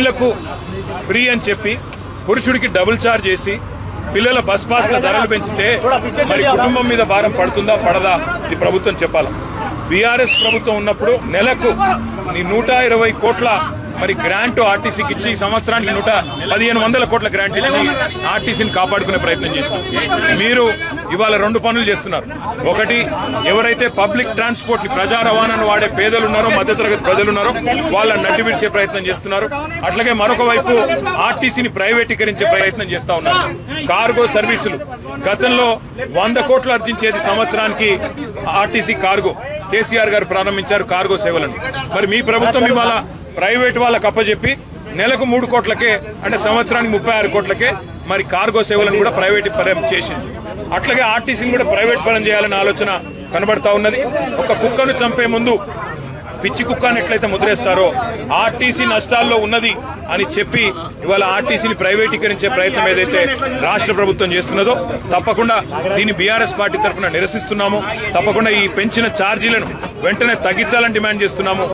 పిల్లలకు ఫ్రీ అని చెప్పి పురుషుడికి డబుల్ ఛార్జ్ చేసి పిల్లల బస్ పాస్ల ధరలు పెంచితే మరి కుటుంబం మీద భారం పడుతుందా పడదా ఇది ప్రభుత్వం చెప్పాలి. బీఆర్ఎస్ ప్రభుత్వం ఉన్నప్పుడు నెలకు 120 కోట్ల మరి గ్రాంట్ ఆర్టీసీకి ఇచ్చి సంవత్సరానికి 11500 కోట్ల గ్రాంట్ ఇచ్చి ఆర్టీసీని కాపాడుకునే ప్రయత్నం చేశారు. మీరు ఇవాళ 2 పనులు చేస్తున్నారు. ఒకటి, ఎవరైతే పబ్లిక్ ట్రాన్స్పోర్ట్ ని ప్రజా రవాణాను వాడే పేదలు ఉన్నారో, మధ్యతరగతి ప్రజలు ఉన్నారో వాళ్ళని నడ్డి విడిచే ప్రయత్నం చేస్తున్నారు. అట్లాగే మరొక వైపు ఆర్టీసీని ప్రైవేటీకరించే ప్రయత్నం చేస్తా ఉన్నారు. కార్గో సర్వీసులు గతంలో 100 కోట్లు అర్జించేది సంవత్సరానికి ఆర్టీసీ కార్గో. కేసీఆర్ గారు ప్రారంభించారు కార్గో సేవలను. మరి మీ ప్రభుత్వం ఇవాళ ప్రైవేట్ వాళ్ళకు అప్పచెప్పి నెలకు 3 కోట్లకే అంటే సంవత్సరానికి 36 కోట్లకే మరి కార్గో సేవలను కూడా ప్రైవేట్ పరం చేసింది. అట్లాగే ఆర్టీసీని కూడా ప్రైవేట్ పరం చేయాలనే ఆలోచన కనబడతా ఉన్నది. ఒక కుక్కను చంపే ముందు పిచ్చి కుక్కను ఎట్లయితే ముద్రేస్తారో ఆర్టీసీ నష్టాల్లో ఉన్నది అని చెప్పి ఇవాళ ఆర్టీసీని ప్రైవేటీకరించే ప్రయత్నం ఏదైతే రాష్ట్ర ప్రభుత్వం చేస్తున్నదో తప్పకుండా దీన్ని బీఆర్ఎస్ పార్టీ తరఫున నిరసిస్తున్నాము. తప్పకుండా ఈ పెంచిన ఛార్జీలను వెంటనే తగ్గించాలని డిమాండ్ చేస్తున్నాము.